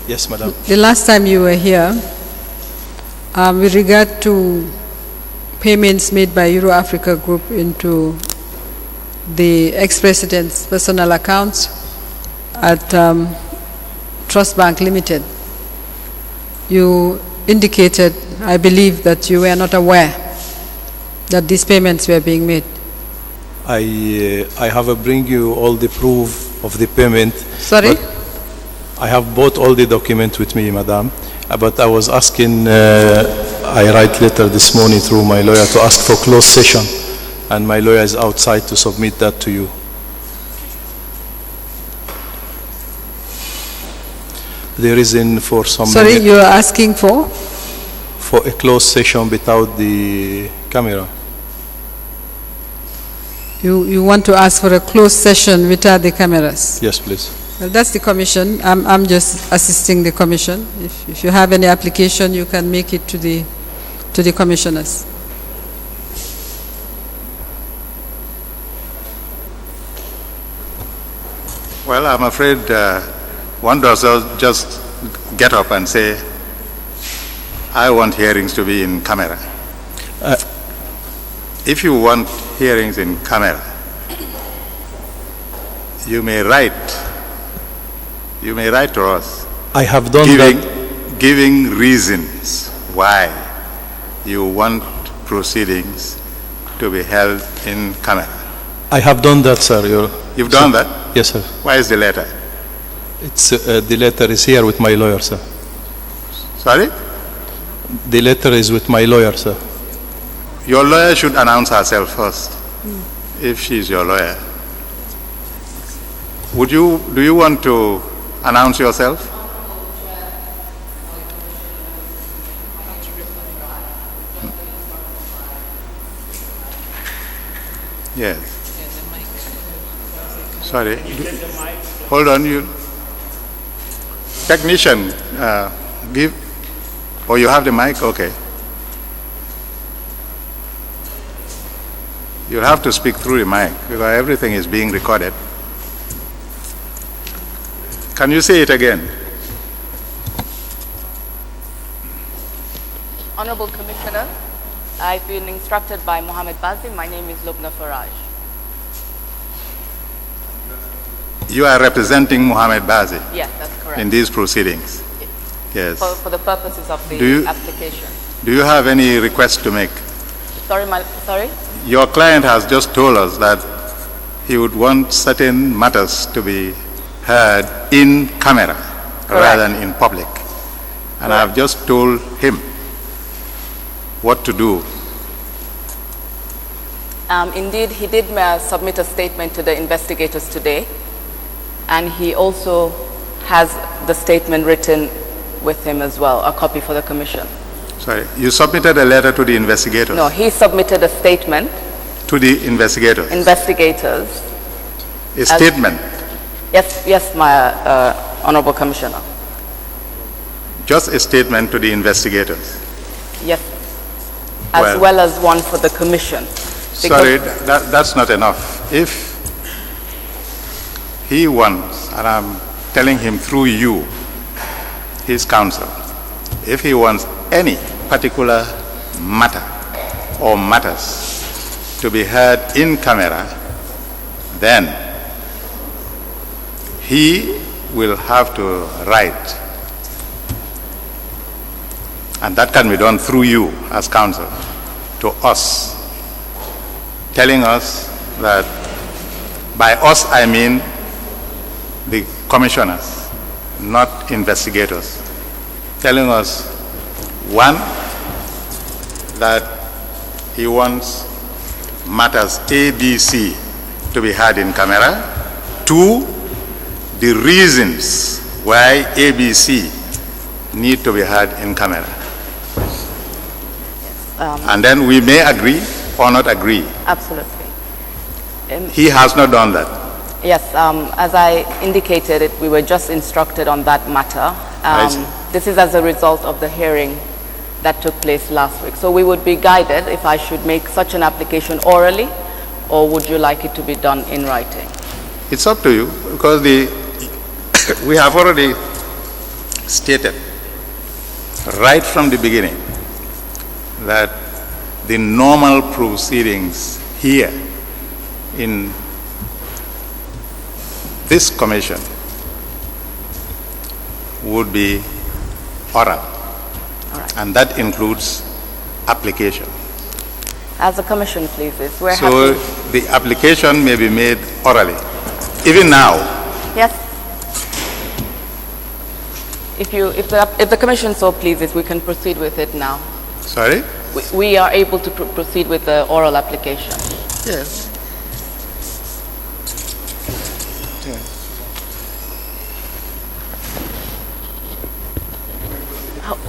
Yes, madam. The last time you were here, with regard to payments made by Euro Africa Group into the ex-president's personal accounts at Trust Bank Limited, you indicated, I believe, that you were not aware that these payments were being made. I have bring you all the proof of the payment. Sorry? I have bought all the documents with me, madam. But I was asking, I write letter this morning through my lawyer to ask for closed session, and my lawyer is outside to submit that to you. The reason for some... Sorry, you are asking for? For a closed session without the camera. You want to ask for a closed session without the cameras? Yes, please. Well, that's the commission. I'm just assisting the commission. If you have any application, you can make it to the commissioners. Well, I'm afraid one does not just get up and say, I want hearings to be in camera. If you want hearings in camera, you may write to us. I have done that. Giving reasons why you want proceedings to be held in camera. I have done that, sir. You've done that? Yes, sir. Why is the letter? It's the letter is here with my lawyer, sir. Sorry? The letter is with my lawyer, sir. Your lawyer should announce herself first, if she's your lawyer. Do you want to announce yourself? Yes. Sorry. Hold on, you. Technician, give. Oh, you have the mic? Okay. You'll have to speak through the mic because everything is being recorded. Can you say it again? Honorable Commissioner, I've been instructed by Mohammed Bazim. My name is Lubna Faraj. You are representing Mohammed Bazim? Yes, that's correct. In these proceedings? Yes. For the purposes of the application. Do you have any request to make? Sorry? Your client has just told us that he would want certain matters to be heard in camera rather than in public. And I have just told him what to do. Indeed, he did submit a statement to the investigators today, and he also has the statement written with him as well, a copy for the commission. Sorry, you submitted a letter to the investigators? No, he submitted a statement. To the investigators? Investigators. A statement? Yes, my Honorable Commissioner. Just a statement to the investigators? Yes, as well as one for the commission. Sorry, that's not enough. If he wants, and I'm telling him through you, his counsel, if he wants any particular matter or matters to be heard in camera, then he will have to write. And that can be done through you as counsel to us, telling us that, by us I mean the commissioners, not investigators, telling us, one, that he wants matters A, B, C to be heard in camera. Two, the reasons why A, B, C need to be heard in camera. And then we may agree or not agree. Absolutely. He has not done that. Yes, as I indicated, we were just instructed on that matter. This is as a result of the hearing that took place last week. So we would be guided if I should make such an application orally, or would you like it to be done in writing? It's up to you, because we have already stated right from the beginning that the normal proceedings here in this commission would be oral, and that includes application. As the commission pleases, we're So happy. the application may be made orally, even now. Yes. If the commission so pleases, we can proceed with it now. Sorry? We are able to proceed with the oral application. Yes.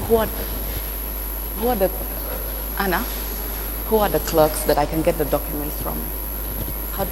Who are the, Anna, who are the clerks that I can get the documents from? How do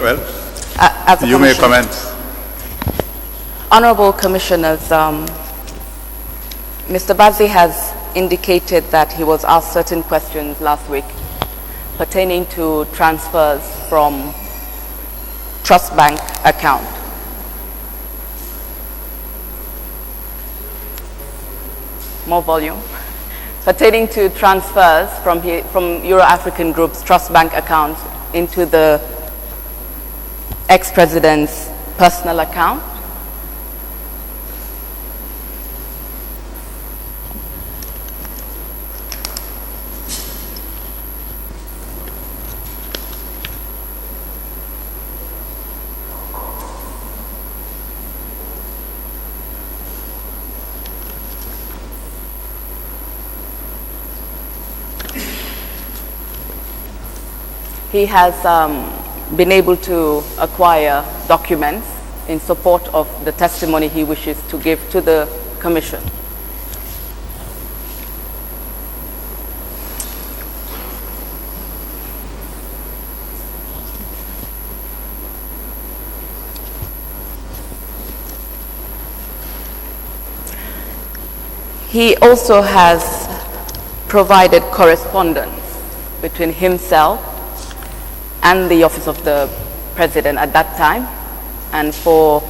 Well, As a you may commission- comment. Honorable Commissioners, Mr. Bazzi has indicated that he was asked certain questions last week pertaining to transfers from trust bank account. More volume. Pertaining to transfers from Euro-African Group's trust bank account into the ex-president's personal account. He has been able to acquire documents in support of the testimony he wishes to give to the Commission. He also has provided correspondence between himself and the Office of the President at that time, and for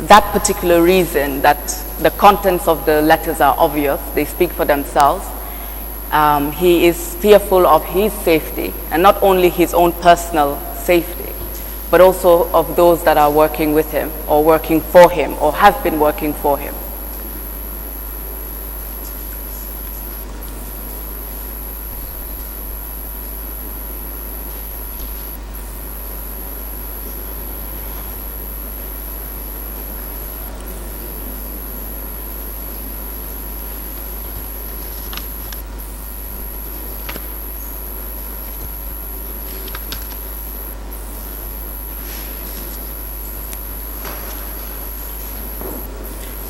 that particular reason, that the contents of the letters are obvious, they speak for themselves. He is fearful of his safety, and not only his own personal safety, but also of those that are working with him, or working for him, or have been working for him.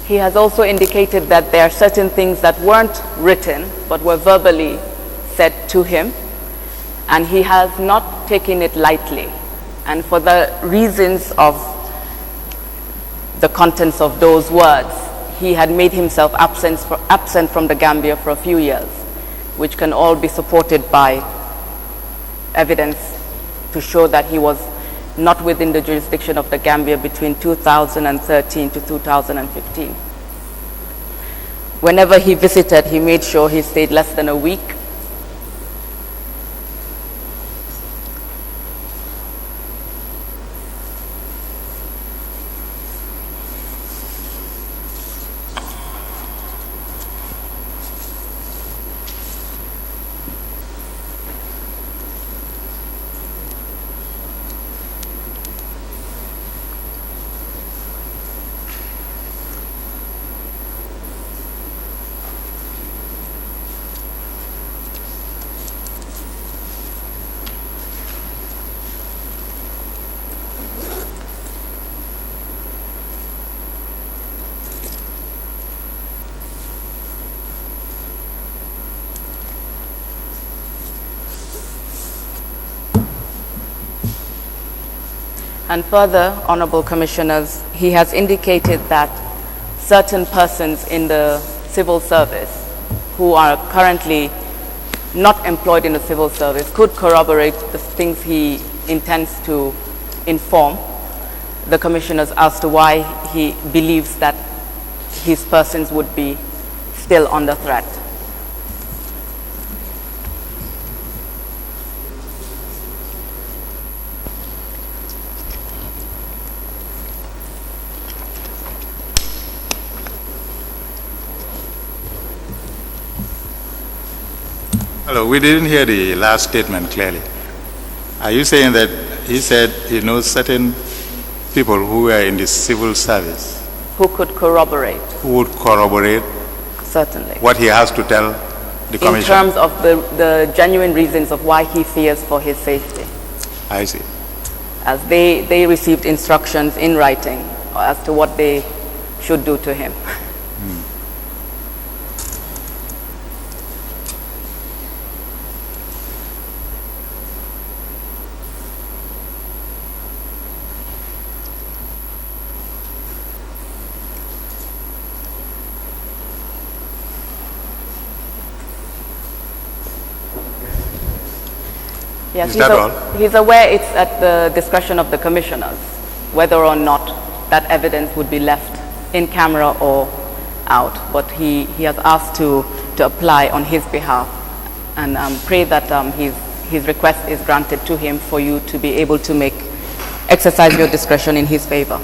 He has also indicated that there are certain things that weren't written but were verbally said to him, and he has not taken it lightly. And for the reasons of the contents of those words, he had made himself absent from the Gambia for a few years, which can all be supported by evidence to show that he was not within the jurisdiction of the Gambia between 2013 to 2015. Whenever he visited, he made sure he stayed less than a week. And further, Honorable Commissioners, he has indicated that certain persons in the civil service who are currently not employed in the civil service could corroborate the things he intends to inform the commissioners as to why he believes that his persons would be still under threat. Hello, we didn't hear the last statement clearly. Are you saying that he said he knows certain people who were in the civil service Who could corroborate, who would corroborate certainly. what he has to tell the In commission? terms of the genuine reasons of why he fears for his safety, I see. as they received instructions in writing as to what they should do to him. Yes, Is that all? He's aware it's at the discretion of the commissioners whether or not that evidence would be left in camera or out, but he has asked to apply on his behalf, and pray that his request is granted to him for you to be able to exercise your discretion in his favor.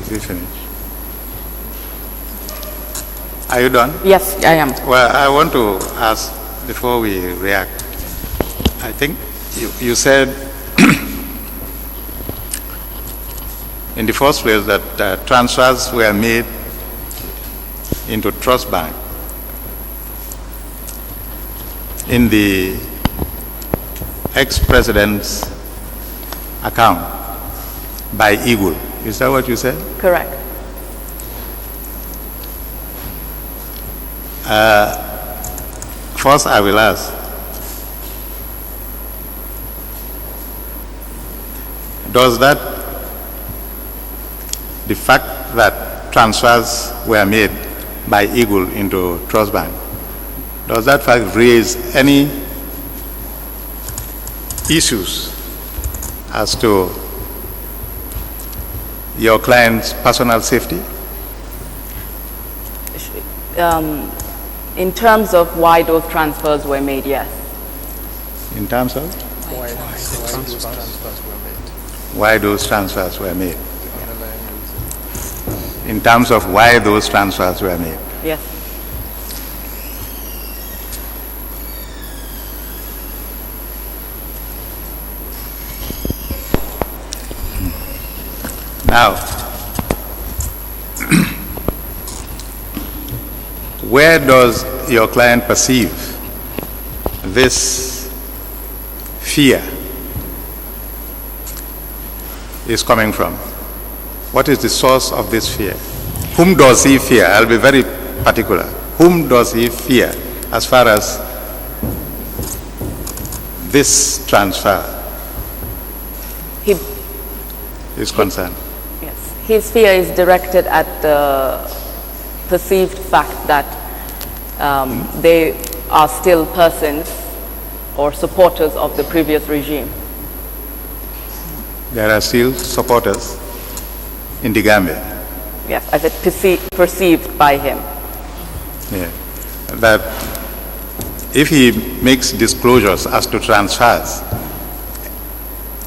Is he finished? Are you done? Yes, I am. Well, I want to ask before we react. I think you said in the first place that transfers were made into trust bank in the ex-president's account by Eagle. Is that what you said? Correct. First, I will ask, does that, the fact that transfers were made by Eagle into Trust Bank, does that fact raise any issues as to your client's personal safety? In terms of why those transfers were made, yes. In terms of? Why those transfers were made. In terms of why those transfers were made. Yes. Now, where does your client perceive this fear is coming from? What is the source of this fear? Whom does he fear? I'll be very particular. Whom does he fear as far as this transfer is concerned? Yes. His fear is directed at the perceived fact that they are still persons or supporters of the previous regime. There are still supporters in the Gambia. Yes, as it perceived by him. Yeah. That if he makes disclosures as to transfers,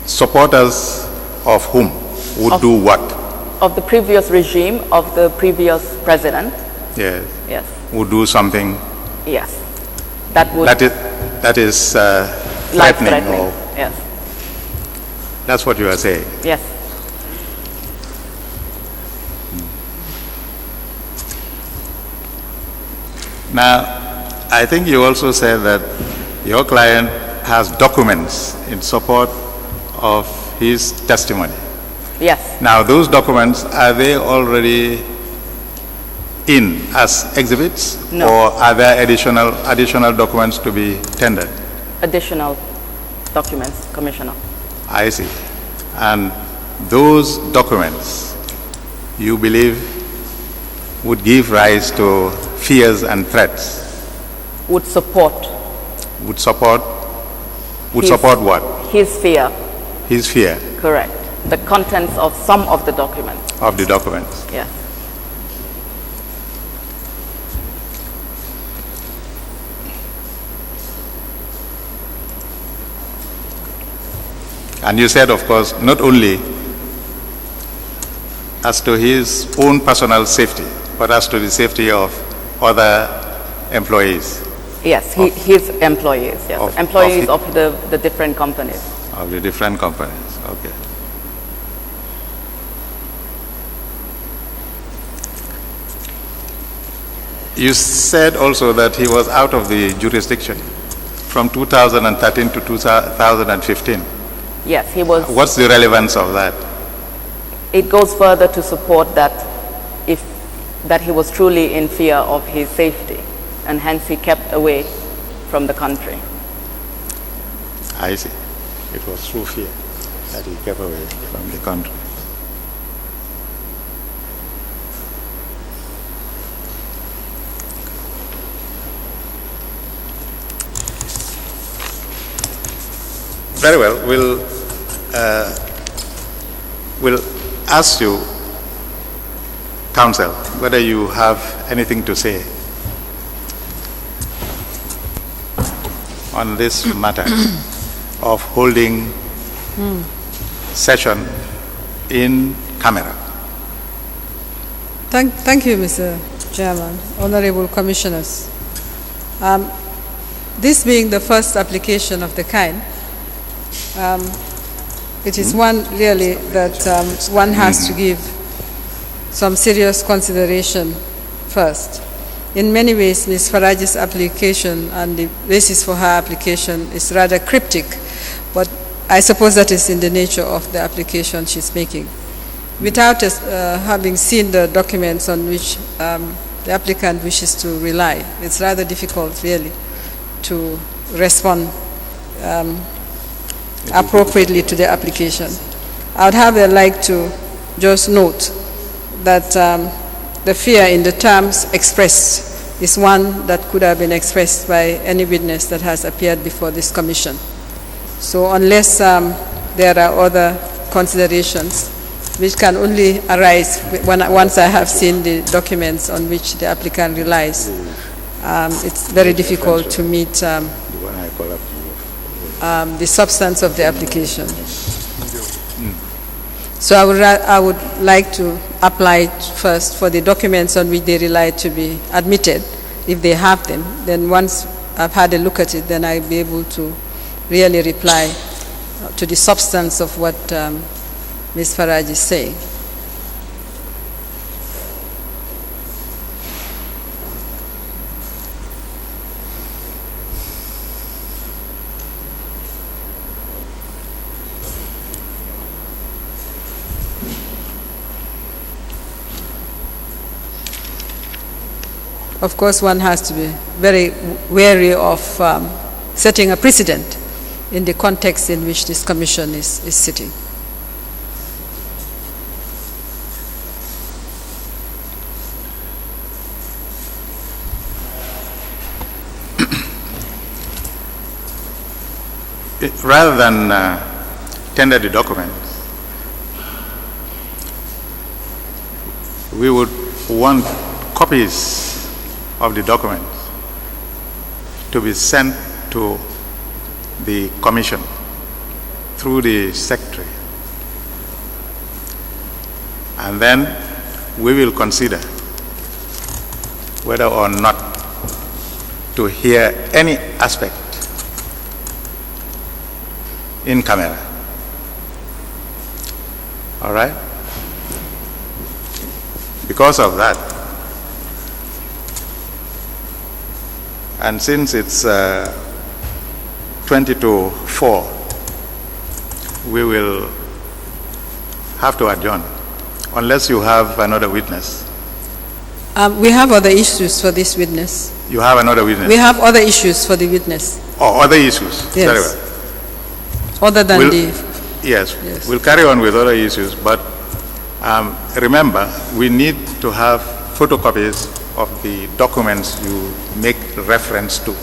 supporters of whom would do what? Of the previous regime, of the previous president. Yes. Yes. Would do something. Yes. That would. That is life-threatening. or yes. That's what you are saying. Yes. Now, I think you also said that your client has documents in support of his testimony. Yes. Now, those documents, are they already in as exhibits? No. Or are there additional documents to be tendered? Additional documents, Commissioner. I see. And those documents, you believe, would give rise to fears and threats? Would support Would support His- what? his fear, His fear correct. The contents of some of the documents, of the documents. yes. And you said, of course, not only as to his own personal safety, but as to the safety of other employees Yes, his employees, yes. Of- Employees of of the different companies. of the different companies. Okay. You said also that he was out of the jurisdiction from 2013 to 2015. Yes, he was. What's the relevance of that? It goes further to support that that he was truly in fear of his safety, and hence he kept away from the country. I see. It was through fear that he kept away from the country. Very well. We'll ask you, counsel, whether you have anything to say on this matter of holding session in camera. Thank you, Mr. Chairman, Honorable Commissioners. This being the first application of the kind, it is one really that one has to give some serious consideration first. In many ways, Ms. Farage's application and the basis for her application is rather cryptic, but I suppose that is in the nature of the application she's making. Without having seen the documents on which the applicant wishes to rely, it's rather difficult really to respond appropriately to the application. I would have liked to just note that the fear in the terms expressed is one that could have been expressed by any witness that has appeared before this commission. So unless there are other considerations which can only arise once I have seen the documents on which the applicant relies, it's very difficult to meet the substance of the application. So I would like to apply first for the documents on which they rely to be admitted, if they have them. Then once I've had a look at it, then I'll be able to really reply to the substance of what Ms. Farage is saying. Of course, one has to be very wary of setting a precedent in the context in which this commission is sitting. Rather than tender the documents, we would want copies of the documents to be sent to the commission through the secretary. And then we will consider whether or not to hear any aspect in camera. All right? Because of that, and since it's 20 to 4, we will have to adjourn, unless you have another witness. We have other issues for this witness. You have another witness? We have other issues for the witness, Oh, other issues? Yes. Very well. other than We'll- the... Yes, Yes. we'll carry on with other issues, but remember, we need to have photocopies of the documents you make reference to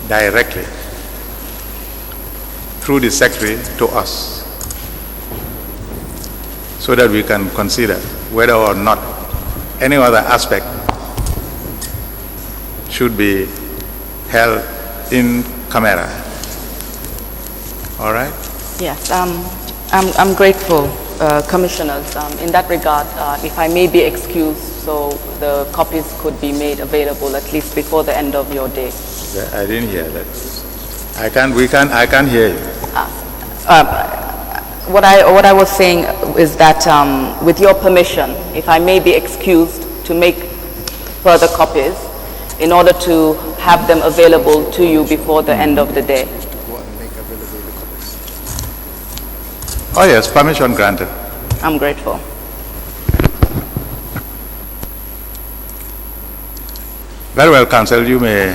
directly through the secretary to us, so that we can consider whether or not any other aspect should be held in camera. All right? Yes, I'm grateful, Commissioners. In that regard, if I may be excused, so the copies could be made available at least before the end of your day. I didn't hear that. I can't hear you. What I was saying is that, with your permission, if I may be excused to make further copies in order to have them available to you before the end of the day. Oh yes, permission granted. I'm grateful. Very well, Counsel, you may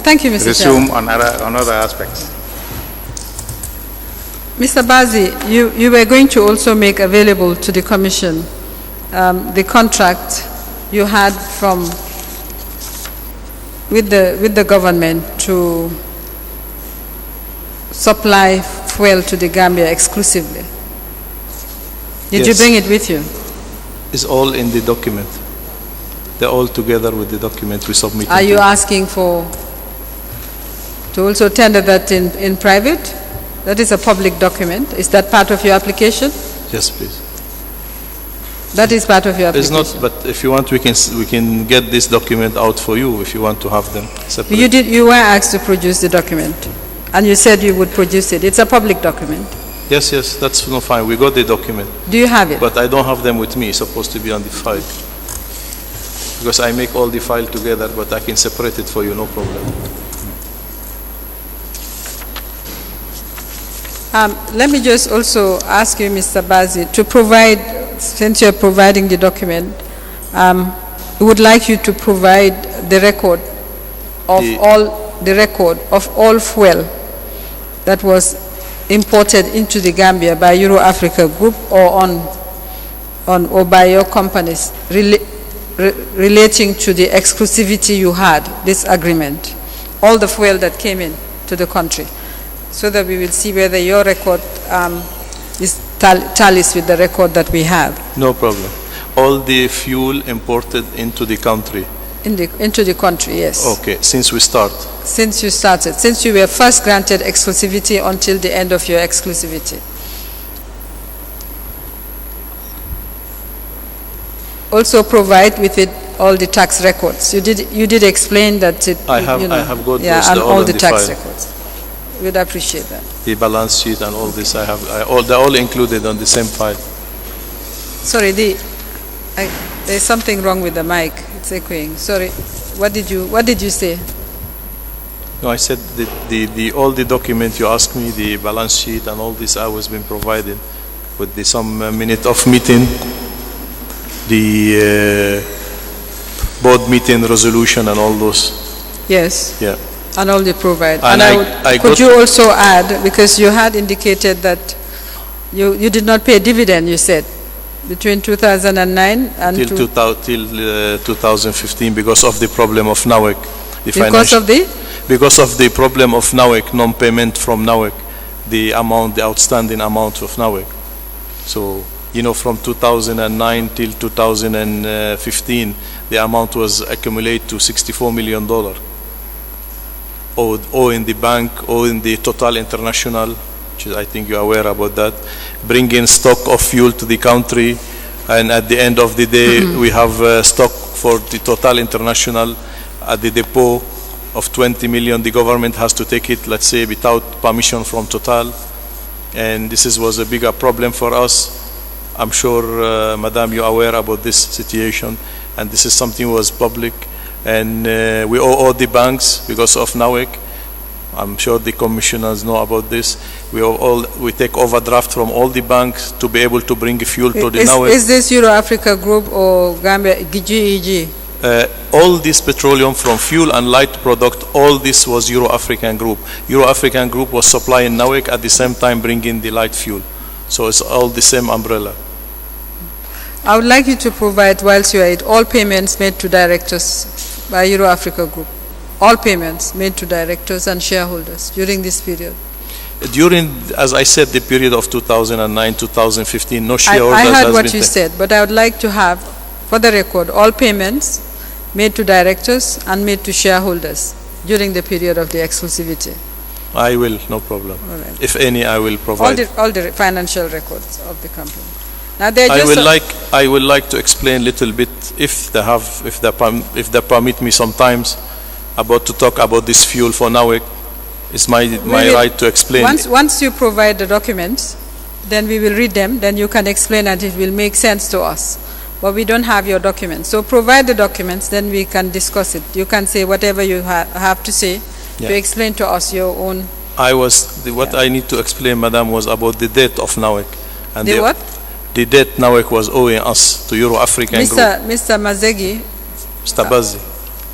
Thank you, Mr. resume Chair. on other aspects. Mr. Bazi, you were going to also make available to the Commission the contract you had with the government to supply fuel to the Gambia exclusively. Did you Yes. bring it with you? It's all in the document. They're all together with the document we submitted. Are you asking to also tender that in private? That is a public document. Is that part of your application? Yes, please. That is part of your It's application. not, but if you want, we can get this document out for you if you want to have them separate. You were asked to produce the document, and you said you would produce it. It's a public document. Yes, that's no fine. We got the document, Do you have it? but I don't have them with me. It's supposed to be on the file. Because I make all the file together, but I can separate it for you, no problem. Let me just also ask you, Mr. Bazi, to provide, since you're providing the document, we would like you to provide the record of all fuel that was imported into the Gambia by Euro Africa Group or or by your companies relating to the exclusivity you had, this agreement, all the fuel that came in to the country, so that we will see whether your record tallies with the record that we have. No problem. All the fuel imported into the country. Into the country, yes. Okay, since we start. Since you started, since you were first granted exclusivity until the end of your exclusivity. Also provide with it all the tax records. You did explain that it. I have got those, and they're all all the in the tax file. records. We'd appreciate that. The balance sheet and all this, they're all included on the same file. Sorry, there's something wrong with the mic. It's echoing. Sorry. What did you say? No, I said all the document you asked me, the balance sheet and all this, I was being provided with some minute of meeting, the board meeting resolution and all those. Yes. Yeah. And all the provide. And could you also add, because you had indicated that you did not pay dividend, you said, between 2009 and till 2015 because of the problem of NAWEC. Because of the problem of NAWEC, non-payment from NAWEC, the outstanding amount of NAWEC. So, from 2009 till 2015, the amount was accumulated to $64 million. Or in the bank, or in the Total International, which I think you're aware about that, bring in stock of fuel to the country, and at the end of the day, we have stock for the Total International at the depot of 20 million. The government has to take it, let's say, without permission from Total, and this was a bigger problem for us. I'm sure, Madam, you're aware about this situation, and this is something was public. And we owe all the banks because of NAWEC. I'm sure the commissioners know about this. We take overdraft from all the banks to be able to bring fuel to the NAWEC. Is this Euro Africa Group or Gambia GEG? All this petroleum from fuel and light product, all this was Euro-African Group. Euro-African Group was supplying NAWEC at the same time bringing the light fuel. So it's all the same umbrella. I would like you to provide, whilst you are at, all payments made to directors by Euro-Africa Group. All payments made to directors and shareholders during this period. During, as I said, the period of 2009, 2015, no shareholders I has heard what been you paid. said, but I would like to have, for the record, all payments made to directors and made to shareholders during the period of the exclusivity. I will, no problem. All right. If any, I will provide. All the financial records of the company. Now they're I just would like to explain a little bit, if they permit me sometimes, to talk about this fuel for NAWEC. It's my right to explain. Once you provide the documents, then we will read them, then you can explain and it will make sense to us. But we don't have your documents. So provide the documents, then we can discuss it. You can say whatever you have to say to explain to us your own. What I need to explain, Madam, was about the debt of NAWEC. And The what? The debt NAWEC was owing us to Euro-African Group. Mr. Mazegi. Mr. Bazi.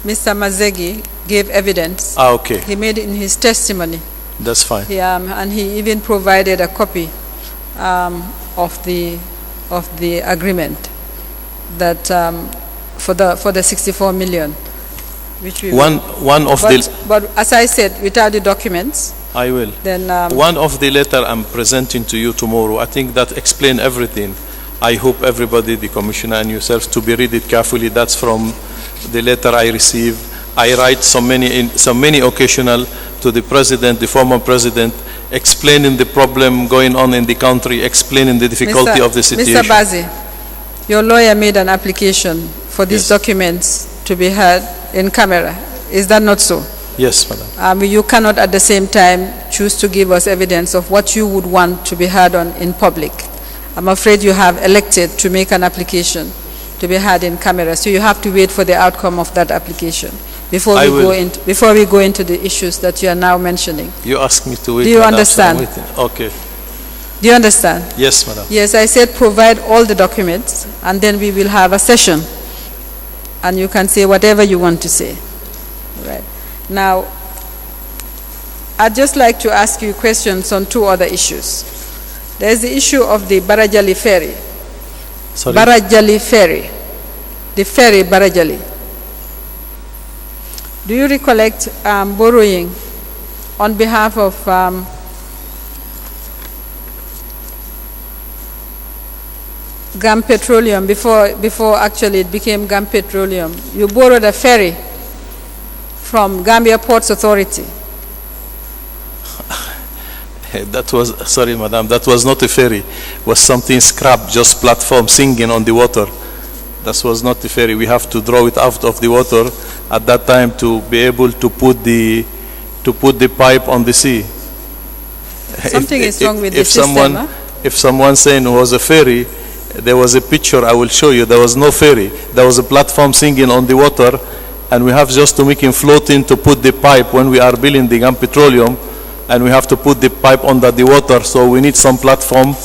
Mr. Mazegi gave evidence. Okay. He made it in his testimony. That's fine. And he even provided a copy of the agreement that for the 64 million, which we But as I said, without the documents, I will. then One of the letter I'm presenting to you tomorrow, I think that explain everything. I hope everybody, the commissioner and yourself, to be read it carefully. That's from the letter I received. I write so many occasional to the president, the former president, explaining the problem going on in the country, explaining the difficulty of the situation. Mr. Bazi, your lawyer made an application for these documents to be heard in camera. Is that not so? Yes, madam. You cannot at the same time choose to give us evidence of what you would want to be heard on in public. I'm afraid you have elected to make an application to be heard in camera, so you have to wait for the outcome of that application before we go into the issues that you are now mentioning. You asked me to wait. Do you madam, understand? so okay. Do you understand? Yes, madam. Yes, I said provide all the documents, and then we will have a session, and you can say whatever you want to say. Right. Now, I'd just like to ask you questions on two other issues. There's the issue of the Barajali ferry. Sorry? Barajali ferry. The ferry Barajali. Do you recollect borrowing on behalf of GAM Petroleum, before actually it became GAM Petroleum? You borrowed a ferry from Gambia Ports Authority. That was, sorry madam, that was not a ferry. It was something scrap, just platform singing on the water. That was not the ferry. We have to draw it out of the water at that time to be able to put the pipe on the sea. Something is wrong with the system. If someone saying it was a ferry, there was a picture I will show you. There was no ferry. There was a platform singing on the water, and we have just to make him floating to put the pipe when we are building the GAM Petroleum, and we have to put the pipe under the water. So we need some platform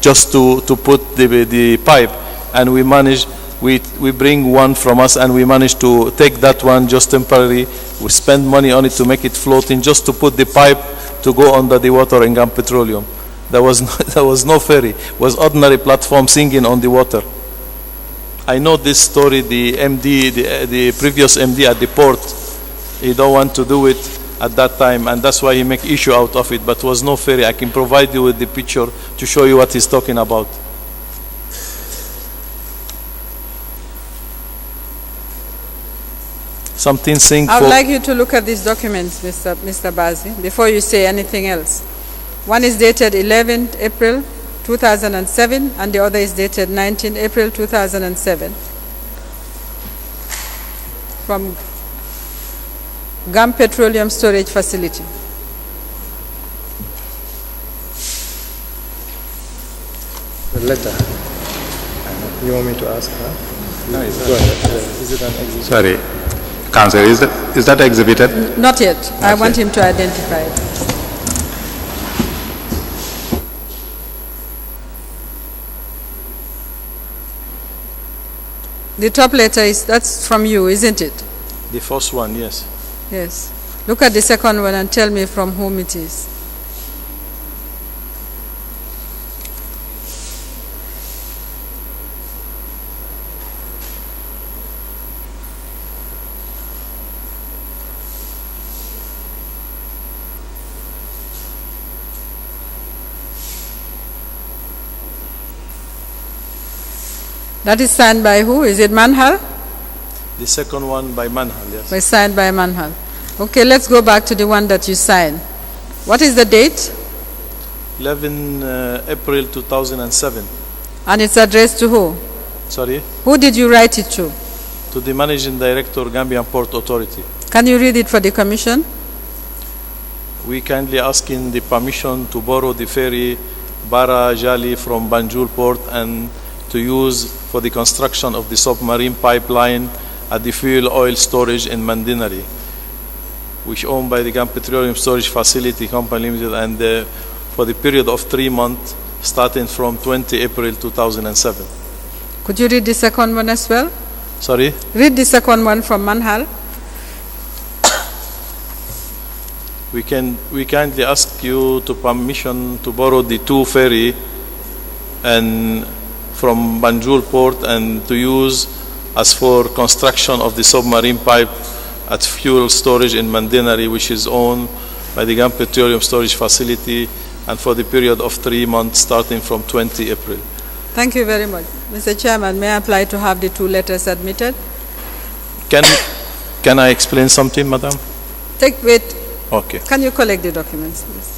just to put the pipe, and we manage. We bring one from us, and we manage to take that one just temporarily. We spend money on it to make it floating, just to put the pipe to go under the water in GAM Petroleum. There was no ferry. It was ordinary platform singing on the water. I know this story. The MD, the previous MD at the port, he don't want to do it at that time, and that's why he make issue out of it. But it was no ferry. I can provide you with the picture to show you what he's talking about. Something sing. I would like you to look at these documents, Mr. Bazi, before you say anything else. One is dated 11th April 2007, and the other is dated 19th April 2007. From GAM Petroleum Storage Facility. The letter. You want me to ask her? No, go ahead. Is it an exhibit? Sorry, Counsel, is that exhibited? Not yet. I want him to identify it. The top letter that's from you, isn't it? The first one, yes. Yes. Look at the second one and tell me from whom it is. That is signed by who? Is it Manhal? The second one by Manhal, yes. Signed by Manhal. Okay, let's go back to the one that you signed. What is the date? 11 April 2007. And it's addressed to who? Sorry? Who did you write it to? To the Managing Director, Gambian Port Authority. Can you read it for the Commission? We kindly asking the permission to borrow the ferry barrage from Banjul Port and to use for the construction of the submarine pipeline at the fuel oil storage in Mandinari, which owned by the Gam Petroleum Storage Facility Company Limited, and for the period of 3 months starting from 20 April 2007. Could you read the second one as well? Sorry? Read the second one from Manhal. We kindly ask you to permission to borrow the 2 ferry and from Banjul Port and to use as for construction of the submarine pipe at fuel storage in Mandinari, which is owned by the Gam Petroleum Storage Facility, and for the period of 3 months starting from 20 April. Thank you very much. Mr. Chairman, may I apply to have the 2 letters admitted? Can I explain something, Madam? Wait. Okay. Can you collect the documents, please?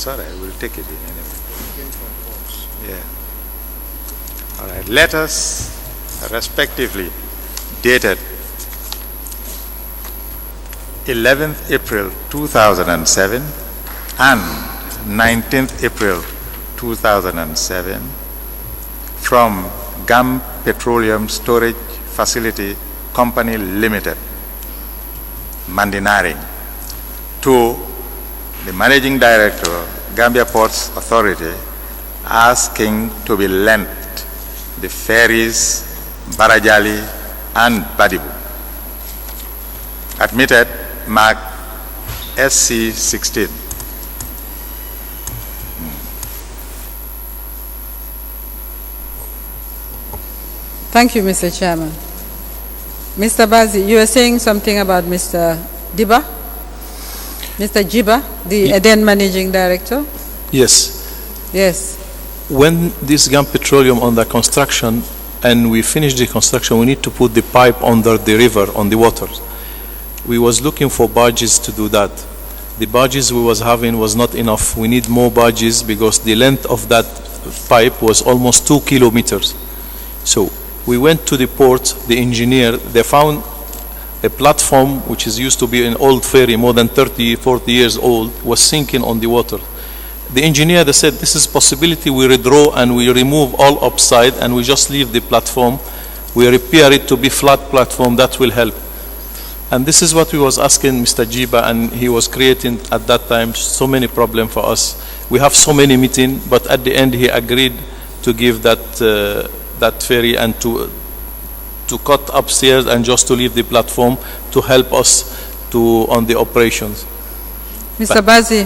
It's all right, we'll take it in anyway. Yeah. All right, letters respectively dated 11th April 2007 and 19th April 2007 from GAM Petroleum Storage Facility Company Limited, Mandinari, to the Managing Director, Gambia Ports Authority, asking to be lent the ferries Barajali and Badibu. Admitted, mark SC16. Thank you, Mr. Chairman. Mr. Bazi, you were saying something about Mr. Diba? Mr. Jiba, the then Managing Director? Yes. Yes. When this GAM Petroleum on the construction and we finish the construction, we need to put the pipe under the river, on the water. We was looking for barges to do that. The barges we was having was not enough. We need more barges because the length of that pipe was almost 2 kilometers. So we went to the port, the engineer, they found a platform which is used to be an old ferry, more than 30, 40 years old, was sinking on the water. The engineer, they said, this is possibility, we redraw and we remove all upside and we just leave the platform. We repair it to be flat platform, that will help. And this is what we was asking Mr. Jiba, and he was creating at that time so many problems for us. We have so many meetings, but at the end he agreed to give that ferry and to cut upstairs and just to leave the platform to help us on the operations. Mr. Bazi,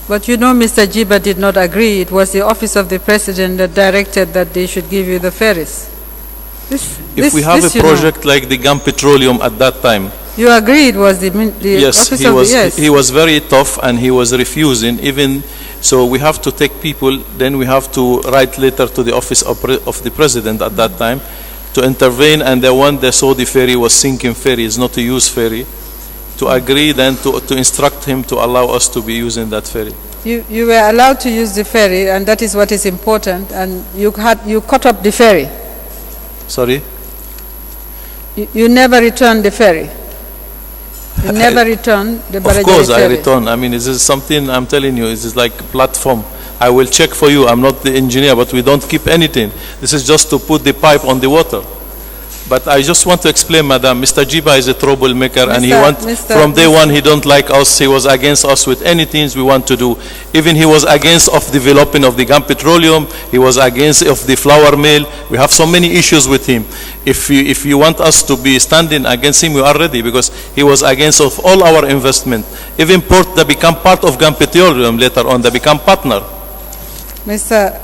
but you know Mr. Jiba did not agree. It was the office of the President that directed that they should give you the ferries. If we have a project like the GAM Petroleum at that time. You agree it was the yes, office of the... Yes, he was very tough and he was refusing even. So we have to take people, then we have to write letter to the office of the President at that time to intervene, and they saw the ferry was sinking ferry, it's not a used ferry, to agree then to instruct him to allow us to be using that ferry. You were allowed to use the ferry, and that is what is important, and you cut up the ferry. Sorry? You never returned the ferry. You never returned the barrage. Of course ferry. I return. I mean, this is something I'm telling you, this is like platform. I will check for you. I'm not the engineer, but we don't keep anything. This is just to put the pipe on the water. But I just want to explain, Madam, Mr. Jiba is a troublemaker, and from day one he don't like us. He was against us with any things we want to do. Even he was against of developing of the GAM Petroleum. He was against of the flour mill. We have so many issues with him. If you want us to be standing against him, we are ready, because he was against of all our investment. Even port, they become part of GAM Petroleum later on. They become partner. Mr.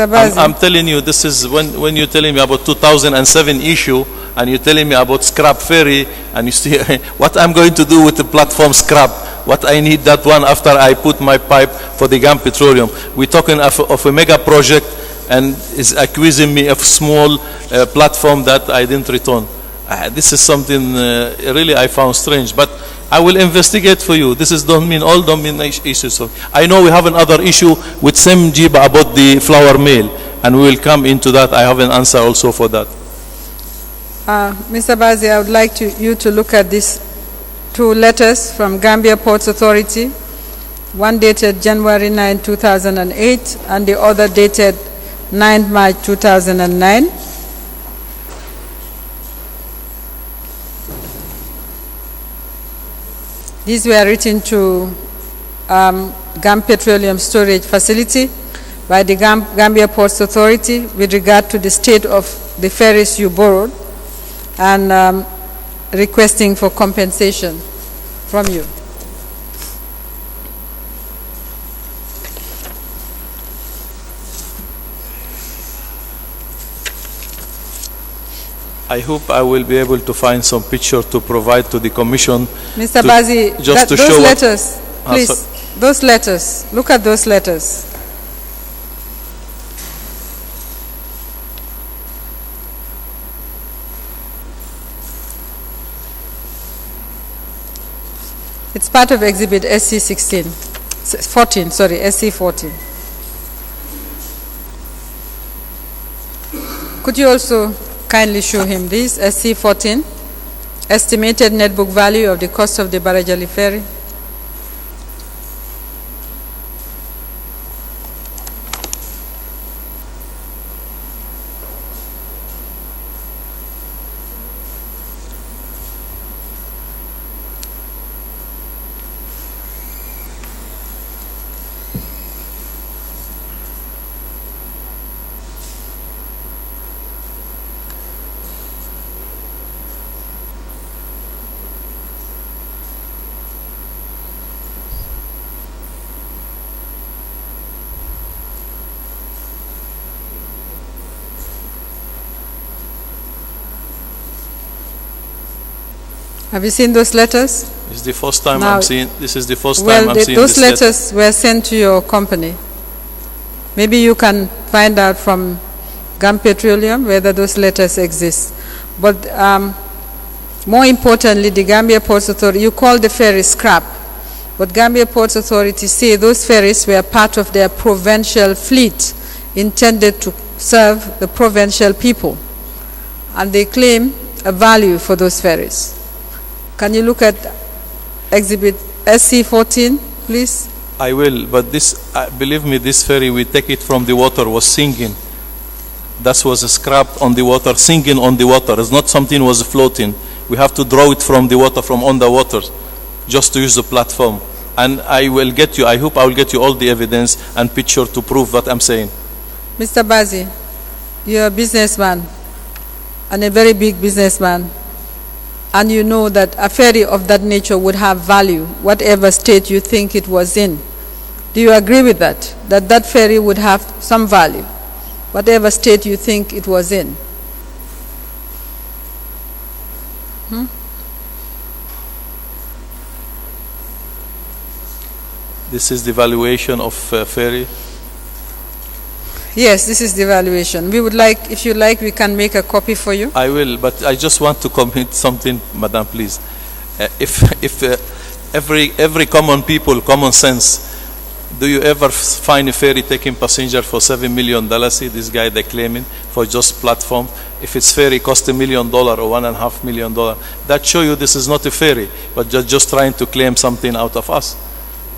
Bazi. I'm telling you, this is when you're telling me about 2007 issue, and you're telling me about scrap ferry, and you see what I'm going to do with the platform scrap, what I need that one after I put my pipe for the GAM Petroleum. We're talking of a mega project, and is accusing me of small platform that I didn't return. This is something really I found strange, but I will investigate for you. This is don't mean issues. So I know we have another issue with Sam Jiba about the flour mill, and we will come into that. I have an answer also for that. Mr. Bazi, I would like you to look at these two letters from Gambia Ports Authority, one dated January 9, 2008, and the other dated 9 March 2009. These were written to GAM Petroleum Storage Facility by the Gambia Ports Authority with regard to the state of the ferries you borrowed, and requesting for compensation from you. I hope I will be able to find some picture to provide to the Commission. Mr. Bazi, just to those show letters, please, those letters, look at those letters. It's part of Exhibit SC16. 14, sorry, SC 14. Could you also kindly show him this, SC 14, estimated net book value of the cost of the barrage ferry? Have you seen those letters? It's the first time Now- I'm seeing, this is the first Well, time I'm seeing those this letter. letters were sent to your company. Maybe you can find out from GAM Petroleum whether those letters exist. But more importantly, the Gambia Ports Authority, you call the ferry scrap, but Gambia Ports Authority say those ferries were part of their provincial fleet intended to serve the provincial people. And they claim a value for those ferries. Can you look at Exhibit SC 14, please? I will, but this, believe me, this ferry, we take it from the water, was sinking. That was scrapped on the water, sinking on the water. It's not something was floating. We have to draw it from the water, from underwater, just to use the platform. And I will get you, I hope I will get you all the evidence and picture to prove what I'm saying. Mr. Bazi, you're a businessman and a very big businessman, and you know that a ferry of that nature would have value, whatever state you think it was in. Do you agree with that? That that ferry would have some value, whatever state you think it was in? This is the valuation of ferry. Yes, this is the valuation. We would like, if you like, we can make a copy for you. I will, but I just want to comment something, Madam, please. If every common people, common sense, do you ever find a ferry taking passenger for $7 million? See this guy they're claiming for just platform. If it's ferry cost $1 million or $1.5 million, that show you this is not a ferry, but just trying to claim something out of us.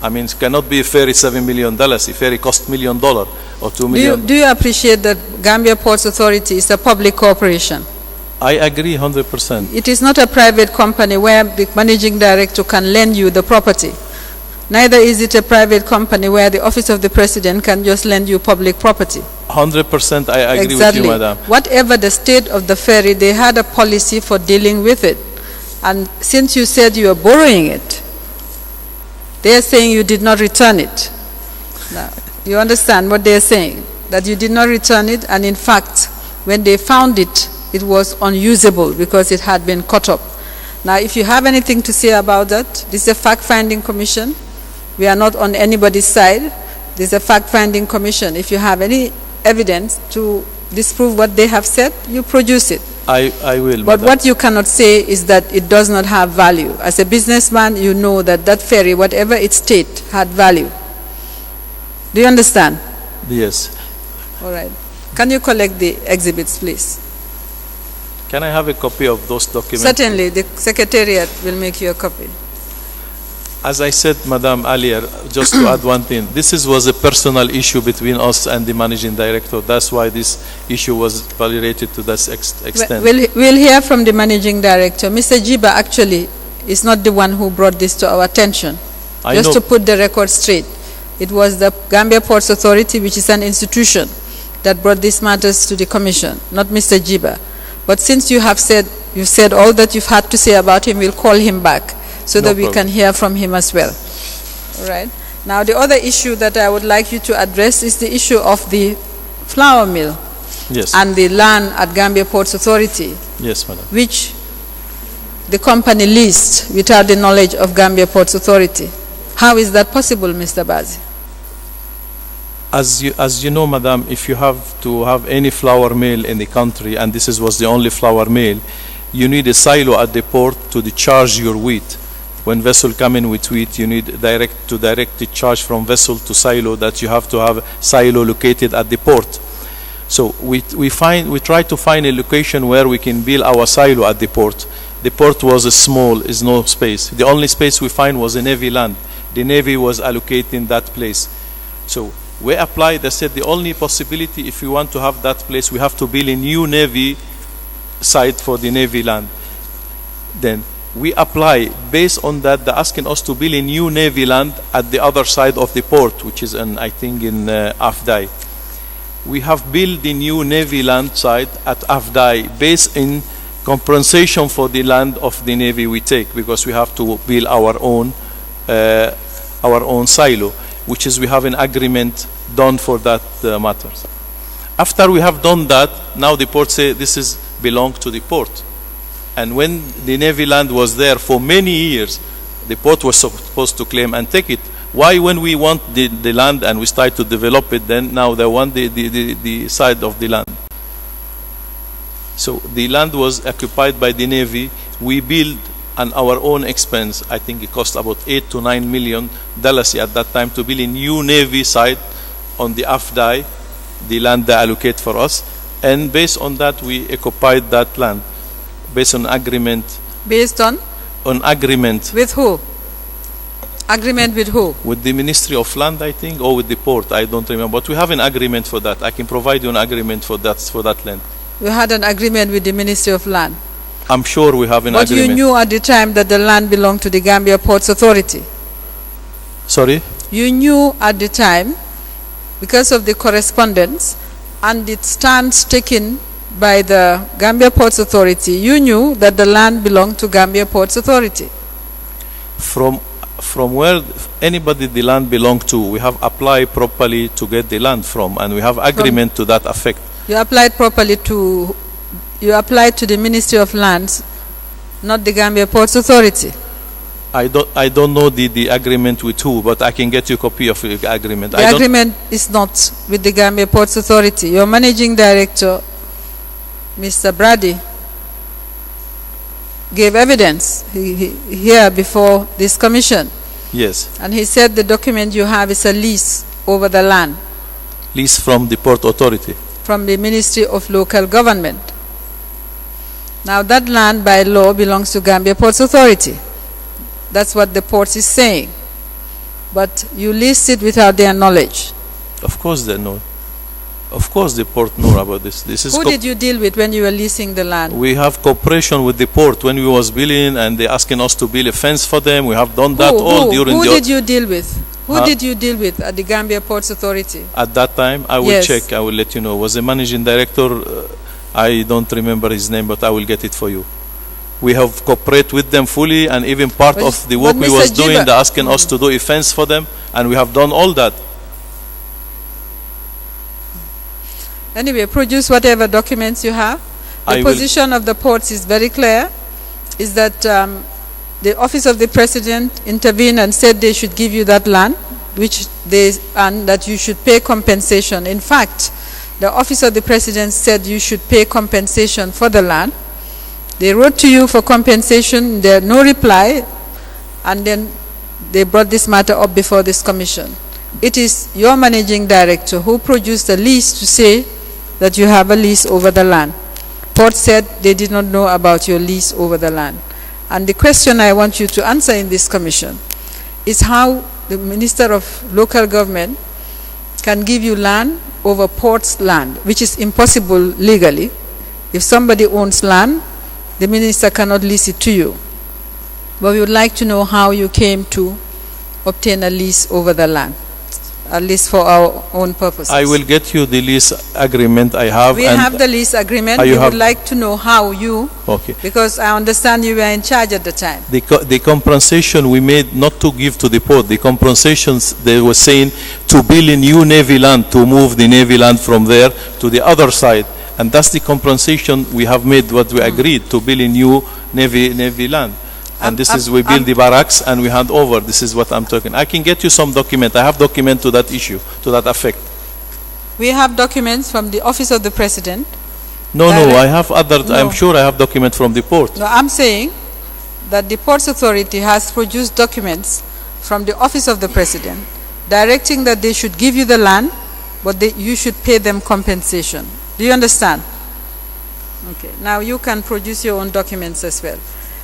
I mean, it cannot be a ferry $7 million. A ferry cost $1 million or $2 million. Do you appreciate that Gambia Ports Authority is a public corporation? I agree 100%. It is not a private company where the managing director can lend you the property. Neither is it a private company where the office of the president can just lend you public property. 100% I agree Exactly. with you, Madam. Whatever the state of the ferry, they had a policy for dealing with it. And since you said you are borrowing it, they are saying you did not return it. Now, you understand what they are saying? That you did not return it, and in fact, when they found it, it was unusable because it had been cut up. Now, if you have anything to say about that, this is a fact-finding commission. We are not on anybody's side. This is a fact-finding commission. If you have any evidence to disprove what they have said, you produce it. I will, But Madam. what you cannot say is that it does not have value. As a businessman, you know that that ferry, whatever its state, had value. Do you understand? Yes. All right. Can you collect the exhibits, please? Can I have a copy of those documents? Certainly, the secretariat will make you a copy. As I said, Madam, earlier, just to add one thing, was a personal issue between us and the managing director. That's why this issue was validated to this extent. We'll hear from the managing director. Mr. Jiba actually is not the one who brought this to our attention. I Just know. to put the record straight, it was the Gambia Ports Authority, which is an institution, that brought these matters to the commission, not Mr. Jiba. But since you've said all that you've had to say about him, we'll call him back so No that we problem. can hear from him as well. All right. Now, the other issue that I would like you to address is the issue of the flour mill Yes. and the land at Gambia Ports Authority, Yes, Madam. which the company leased without the knowledge of Gambia Ports Authority. How is that possible, Mr. Bazi? As you know, Madam, if you have to have any flour mill in the country, and was the only flour mill, you need a silo at the port to discharge your wheat When vessel come in with wheat, you need direct discharge from vessel to silo, that you have to have silo located at the port. So we try to find a location where we can build our silo at the port. The port was small, is no space. The only space we find was a Navy land. The Navy was allocating that place. So we applied, they said the only possibility if we want to have that place, we have to build a new Navy site for the Navy land. Then we apply, based on that, they're asking us to build a new Navy land at the other side of the port, which is I think in Afdai. We have built the new Navy land site at Afdai based in compensation for the land of the Navy we take, because we have to build our own silo, which is we have an agreement done for that matters. After we have done that, now the port say this belong to the port. And when the Navy land was there for many years, the port was supposed to claim and take it. Why, when we want the land and we start to develop it, then now they want the side of the land? So the land was occupied by the Navy. We built on our own expense. I think it cost about $8 to $9 million at that time to build a new Navy site on the Afdai, the land they allocate for us. And based on that, we occupied that land based on agreement. Based on? On agreement. With who? Agreement with who? With the Ministry of Land, I think, or with the port. I don't remember. But we have an agreement for that. I can provide you an agreement for that land. You had an agreement with the Ministry of Land? I'm sure we have an agreement. But you knew at the time that the land belonged to the Gambia Ports Authority? Sorry? You knew at the time, because of the correspondence and the stance taken by the Gambia Ports Authority, you knew that the land belonged to Gambia Ports Authority? From where anybody the land belonged to, we have applied properly to get the land from, and we have agreement to that effect. You applied properly to, you applied to the Ministry of Lands, not the Gambia Ports Authority? I don't know the agreement with who, but I can get you a copy of the agreement. The agreement is not with the Gambia Ports Authority. Your managing director, Mr. Brady, gave evidence here before this commission. Yes. And he said the document you have is a lease over the land. Lease from the Port Authority? From the Ministry of Local Government. Now that land by law belongs to Gambia Ports Authority. That's what the port is saying. But you leased it without their knowledge. Of course they know. Of course the port know about this. Who did you deal with when you were leasing the land? We have cooperation with the port when we was building, and they asking us to build a fence for them. We have done that during Who did you deal with? Who did you deal with at the Gambia Ports Authority? At that time, I will check. I will let you know. Was the managing director? I don't remember his name, but I will get it for you. We have cooperated with them fully, and even part of the work we was doing, they're asking us to do a fence for them, and we have done all that. Anyway, produce whatever documents you have. The position of the ports is very clear, is that the office of the president intervened and said they should give you that land, and that you should pay compensation. In fact, the office of the president said you should pay compensation for the land. They wrote to you for compensation, there no reply, and then they brought this matter up before this commission. It is your managing director who produced a lease to say that you have a lease over the land. Port said they did not know about your lease over the land. And the question I want you to answer in this commission is how the Minister of Local Government can give you land over port's land, which is impossible legally. If somebody owns land, the minister cannot lease it to you. But we would like to know how you came to obtain a lease over the land, at least for our own purposes. I will get you the lease agreement I have. We have the lease agreement. We would like to know how you, okay, because I understand you were in charge at the time. The compensation we made not to give to the port. The compensations they were saying to build a new Navy land, to move the Navy land from there to the other side. And that's the compensation we have made, what we agreed, to build a new Navy land. And this is, we build the barracks and we hand over. This is what I'm talking. I can get you some document. I have document to that issue, to that effect. We have documents from the office of the president. No, I have other, no. I'm sure I have document from the port. No, I'm saying that the Ports Authority has produced documents from the Office of the President directing that they should give you the land, but you should pay them compensation. Do you understand? Okay. Now you can produce your own documents as well.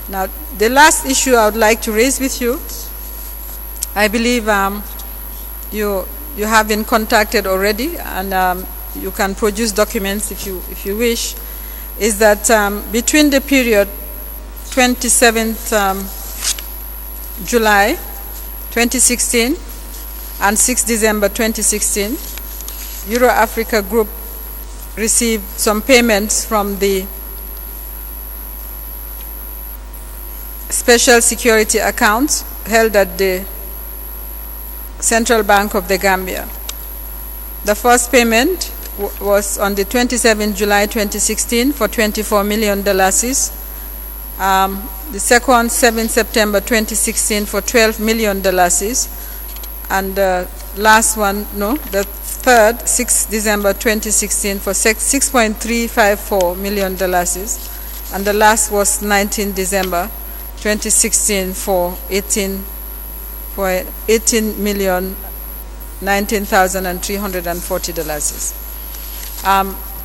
Now, the last issue I would like to raise with you, I believe you have been contacted already, and you can produce documents if you wish, is that between the period 27th July 2016 and 6 December 2016, Euro Africa Group received some payments from the special security accounts held at the Central Bank of the Gambia. The first payment was on the 27th July 2016 for $24 million. The second, 7 September 2016 for $12 million. And the last one, the third, 6 December 2016 for $6.354 million. And the last was 19 December 2016 for $18,019,340.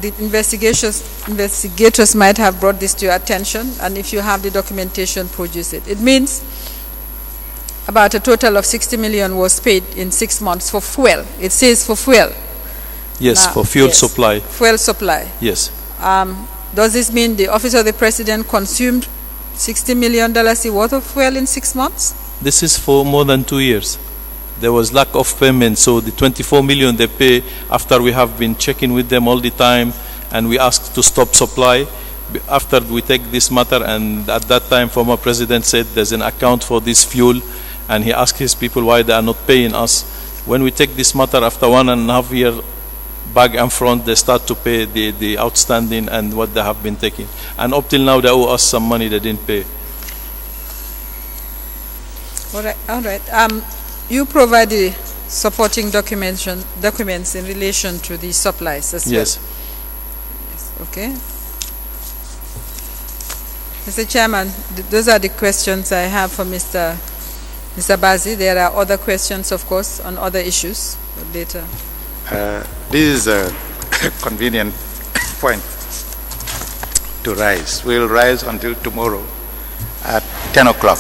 The investigators might have brought this to your attention, and if you have the documentation, produce it. It means about a total of 60 million was paid in 6 months for fuel. It says for fuel. Yes, now, for fuel supply. Fuel supply. Yes. Does this mean the Office of the President consumed $60 million worth of fuel in 6 months? This is for more than 2 years. There was lack of payment, so the 24 million they pay after we have been checking with them all the time, and we asked to stop supply. After we take this matter, and at that time former president said there's an account for this fuel, and he asked his people why they are not paying us. When we take this matter after 1.5 years, back and front, they start to pay the outstanding and what they have been taking. And up till now, they owe us some money they didn't pay. All right. You provide the supporting documents in relation to the supplies as well? Yes. Yes. Okay. Mr. Chairman, those are the questions I have for Mr. Bazi. There are other questions, of course, on other issues later. This is a convenient point to rise. We'll rise until tomorrow at 10 o'clock.